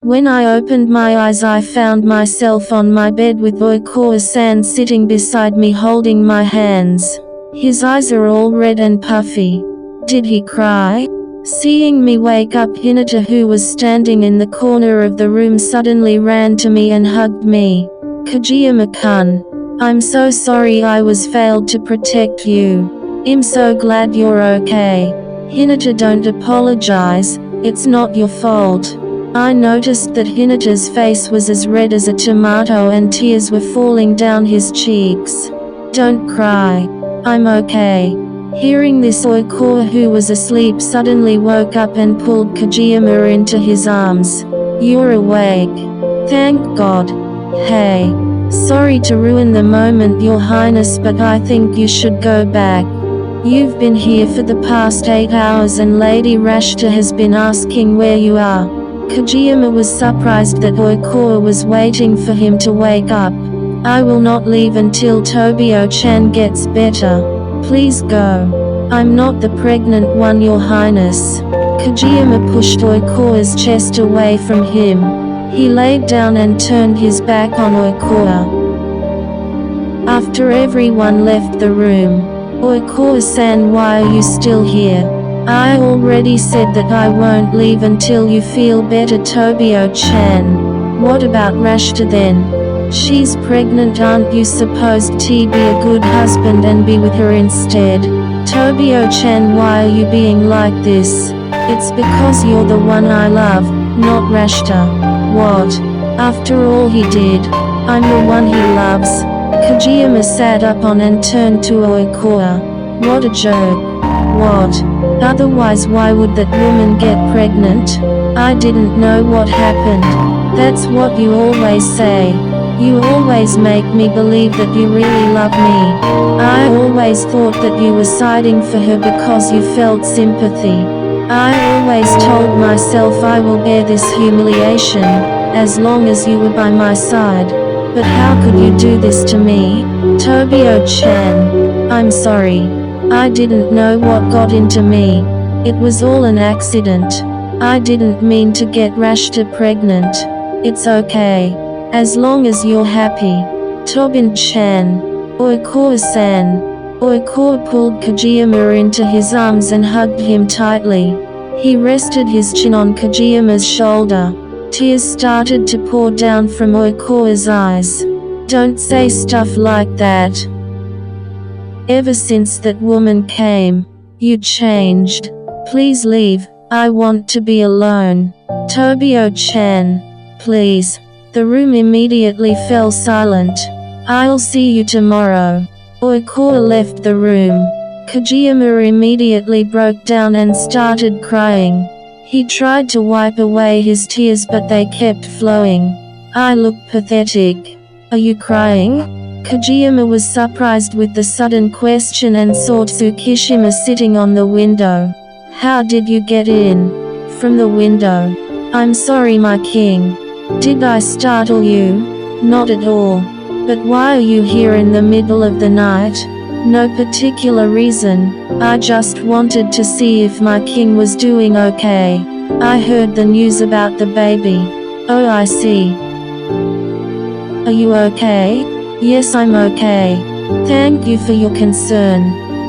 When I opened my eyes I found myself on my bed with Oikoa-san sitting beside me holding my hands. His eyes are all red and puffy. Did he cry? Seeing me wake up, Hinata, who was standing in the corner of the room, suddenly ran to me and hugged me. Kageyama-kun, I'm so sorry I was failed to protect you. I'm so glad you're okay. Hinata, don't apologize, it's not your fault. I noticed that Hinata's face was as red as a tomato and tears were falling down his cheeks. Don't cry. I'm okay. Hearing this, Oikoa, who was asleep, suddenly woke up and pulled Kageyama into his arms. You're awake. Thank God. Hey. Sorry to ruin the moment, Your Highness, but I think you should go back. You've been here for the past 8 hours and Lady Rashta has been asking where you are. Kageyama was surprised that Oikoa was waiting for him to wake up. I will not leave until Tobio-chan gets better. Please go. I'm not the pregnant one, Your Highness. Kageyama pushed Oikoa's chest away from him. He laid down and turned his back on Oikoa. After everyone left the room, Oikoa-san, why are you still here? I already said that I won't leave until you feel better, Tobio-chan. What about Rashta then? She's pregnant, aren't you supposed to be a good husband and be with her instead? Tobio-chan, why are you being like this? It's because you're the one I love, not Rashta. What? After all he did, I'm the one he loves. Kageyama sat up on and turned to Oikoa. What a joke. What? Otherwise why would that woman get pregnant? I didn't know what happened. That's what you always say. You always make me believe that you really love me. I always thought that you were siding for her because you felt sympathy. I always told myself I will bear this humiliation, as long as you were by my side. But how could you do this to me? Tobio-chan, I'm sorry. I didn't know what got into me. It was all an accident. I didn't mean to get Rashta pregnant. It's okay. As long as you're happy. Tobin-chan. Oikoa-san. Oikoa pulled Kageyama into his arms and hugged him tightly. He rested his chin on Kageyama's shoulder. Tears started to pour down from Oikoa's eyes. Don't say stuff like that. Ever since that woman came, you changed. Please leave, I want to be alone. Tobio-chan, please. The room immediately fell silent. I'll see you tomorrow. Oikoa left the room. Kageyama immediately broke down and started crying. He tried to wipe away his tears but they kept flowing. I look pathetic. Are you crying? Kageyama was surprised with the sudden question and saw Tsukishima sitting on the window. How did you get in? From the window. I'm sorry, my king. Did I startle you? Not at all. But why are you here in the middle of the night? No particular reason. I just wanted to see if my king was doing okay. I heard the news about the baby. Oh, I see. Are you okay? Yes, I'm okay. Thank you for your concern.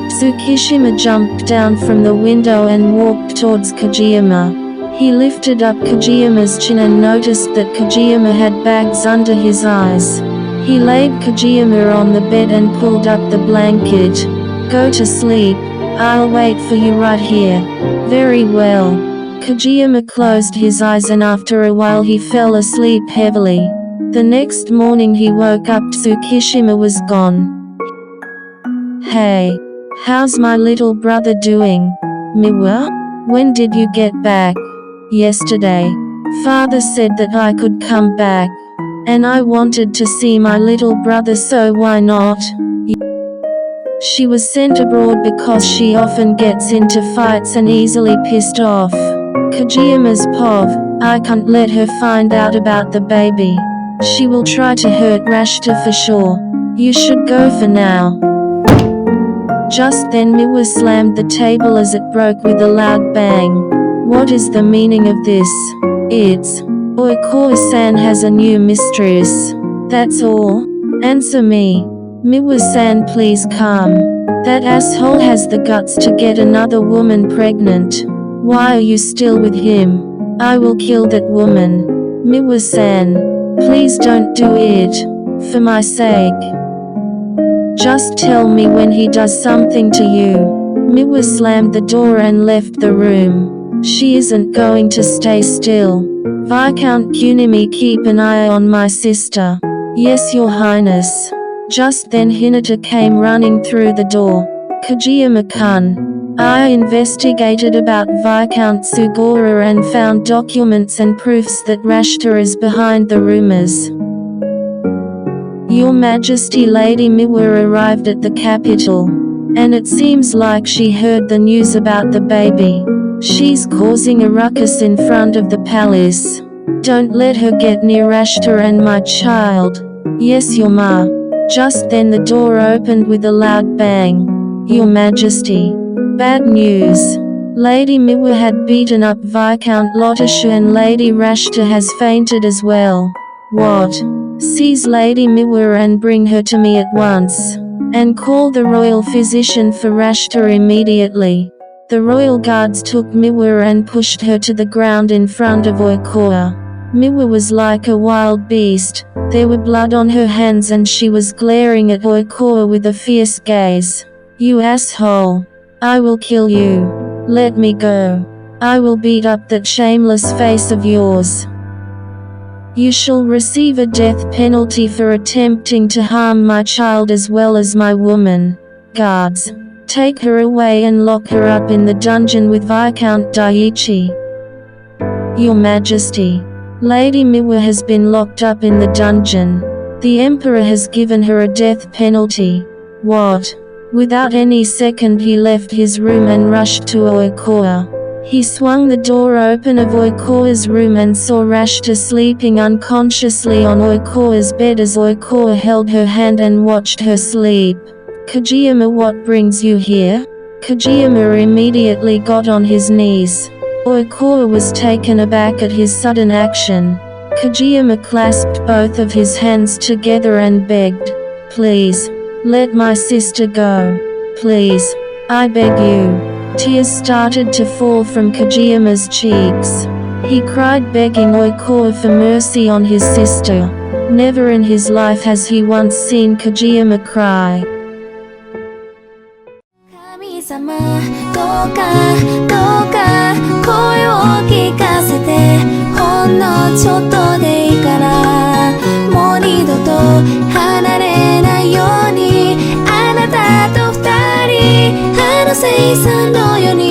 Tsukishima jumped down from the window and walked towards Kageyama. He lifted up Kageyama's chin and noticed that Kageyama had bags under his eyes. He laid Kageyama on the bed and pulled up the blanket. Go to sleep. I'll wait for you right here. Very well. Kageyama closed his eyes and after a while he fell asleep heavily. The next morning he woke up, Tsukishima was gone. Hey. How's my little brother doing? Miwa? When did you get back? Yesterday. Father said that I could come back. And I wanted to see my little brother, so why not? She was sent abroad because she often gets into fights and easily pissed off. Kageyama's pov, I can't let her find out about the baby. She will try to hurt Rashta for sure. You should go for now. Just then Miwa slammed the table as it broke with a loud bang. What is the meaning of this? It's Oikoa-san has a new mistress. That's all. Answer me. Miwa-san, please come. That asshole has the guts to get another woman pregnant. Why are you still with him? I will kill that woman. Miwa-san. Please don't do it. For my sake. Just tell me when he does something to you. Miwa slammed the door and left the room. She isn't going to stay still. Viscount Kunimi, keep an eye on my sister. Yes, your highness. Just then Hinata came running through the door. Kajiyama-kun. I investigated about Viscount Sugora and found documents and proofs that Rashta is behind the rumors. Your Majesty, Lady Miwa arrived at the capital. And it seems like she heard the news about the baby. She's causing a ruckus in front of the palace. Don't let her get near Rashta and my child. Yes, your ma. Just then the door opened with a loud bang. Your Majesty. Bad news. Lady Miwa had beaten up Viscount Lotusha and Lady Rashta has fainted as well. What? Seize Lady Miwa and bring her to me at once. And call the royal physician for Rashta immediately. The royal guards took Miwa and pushed her to the ground in front of Oikoa. Miwa was like a wild beast. There were blood on her hands and she was glaring at Oikoa with a fierce gaze. You asshole. I will kill you. Let me go. I will beat up that shameless face of yours. You shall receive a death penalty for attempting to harm my child as well as my woman. Guards, take her away and lock her up in the dungeon with Viscount Daiichi. Your Majesty. Lady Miwa has been locked up in the dungeon. The Emperor has given her a death penalty. What? Without any second he left his room and rushed to Oikoa. He swung the door open of Oikoa's room and saw Rashta sleeping unconsciously on Oikoa's bed as Oikoa held her hand and watched her sleep. Kajiyama, what brings you here? Kajiyama immediately got on his knees. Oikoa was taken aback at his sudden action. Kajiyama clasped both of his hands together and begged, please, let my sister go. Please, I beg you. Tears started to fall from Kajiyama's cheeks. He cried begging Oikoa for mercy on his sister. Never in his life has he once seen Kajiyama cry. 神様、どうか声を聞かせて、ほんのちょっとでいいからもう二度と離れないように、あなたと二人あの青酸のように